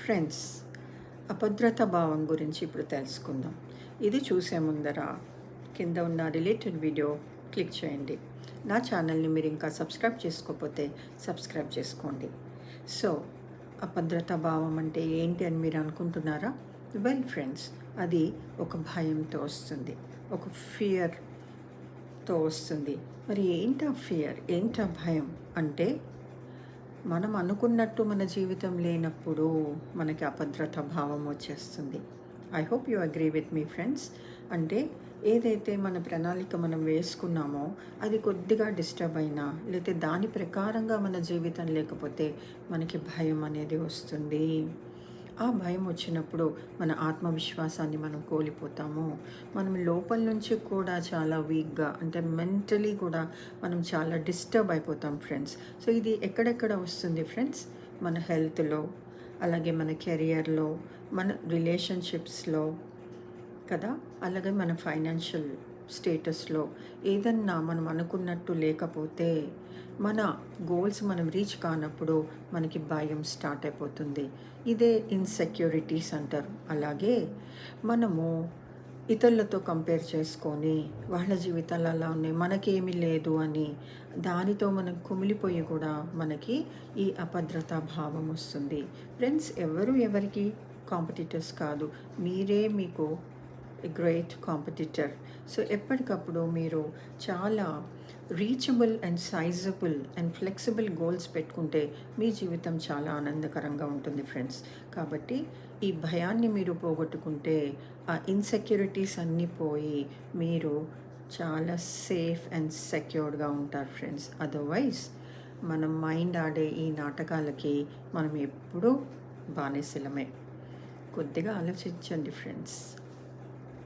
Friends, అభద్రతా భావం గురించి ఇప్పుడు తెలుసుకుందాం. ఇది చూసే ముందర కింద ఉన్న రిలేటెడ్ వీడియో క్లిక్ చేయండి. నా ఛానల్ని మీరు ఇంకా సబ్స్క్రైబ్ చేసుకోకపోతే సబ్స్క్రైబ్ చేసుకోండి. సో అభద్రతా భావం అంటే ఏంటి అని మీరు అనుకుంటున్నారా? వెల్ ఫ్రెండ్స్, అది ఒక భయంతో వస్తుంది, ఒక ఫియర్తో వస్తుంది. మరి ఏంటా ఫియర్, ఏంటా భయం అంటే, మనం అనుకున్నట్టు మన జీవితం లేనప్పుడు మనకి అభద్రతా భావం వచ్చేస్తుంది. I hope you agree with me friends. అంటే ఏదైతే మన ప్రణాళిక మనం వేసుకున్నామో అది కొద్దిగా డిస్టర్బ్ అయినా, లేకపోతే దాని ప్రకారంగా మన జీవితం లేకపోతే మనకి భయం అనేది వస్తుంది. ఆ భయం వచ్చినప్పుడు మన ఆత్మవిశ్వాసాన్ని మనం కోల్పోతాము. మనం లోపల నుంచి కూడా చాలా వీక్గా, అంటే మెంటలీ కూడా మనం చాలా డిస్టర్బ్ అయిపోతాం ఫ్రెండ్స్. సో ఇది ఎక్కడెక్కడ వస్తుంది ఫ్రెండ్స్? మన హెల్త్లో, అలాగే మన కెరియర్లో, మన రిలేషన్షిప్స్లో కదా, అలాగే మన ఫైనాన్షియల్ స్టేటస్లో ఏదన్నా మనం అనుకున్నట్టు లేకపోతే, మన గోల్స్ మనం రీచ్ కానప్పుడు మనకి భయం స్టార్ట్ అయిపోతుంది. ఇదే ఇన్సెక్యూరిటీస్ అంటారు. అలాగే మనము ఇతరులతో కంపేర్ చేసుకొని వాళ్ళ జీవితాలు అలా ఉన్నాయి, మనకేమీ లేదు అని దానితో మనం కుమిలిపోయి కూడా మనకి ఈ అభద్రతా భావం వస్తుంది. ఫ్రెండ్స్, ఎవరికి కాంపిటీటర్స్ కాదు, మీరే మీకు గ్రేట్ కాంపిటీటర్. సో ఎప్పటికప్పుడు మీరు చాలా reachable and sizeable and flexible goals పెట్టుకుంటే మీ జీవితం చాలా ఆనందకరంగా ఉంటుంది ఫ్రెండ్స్. కాబట్టి ఈ భయాన్ని మీరు పోగొట్టుకుంటే, ఆ ఇన్సెక్యూరిటీస్ అన్నీ పోయి మీరు చాలా సేఫ్ అండ్ సెక్యూర్డ్గా ఉంటారు ఫ్రెండ్స్. అదర్వైజ్ మనం మైండ్ ఆడే ఈ నాటకాలకి మనం ఎప్పుడూ బానిసలమే. కొద్దిగా ఆలోచించండి ఫ్రెండ్స్.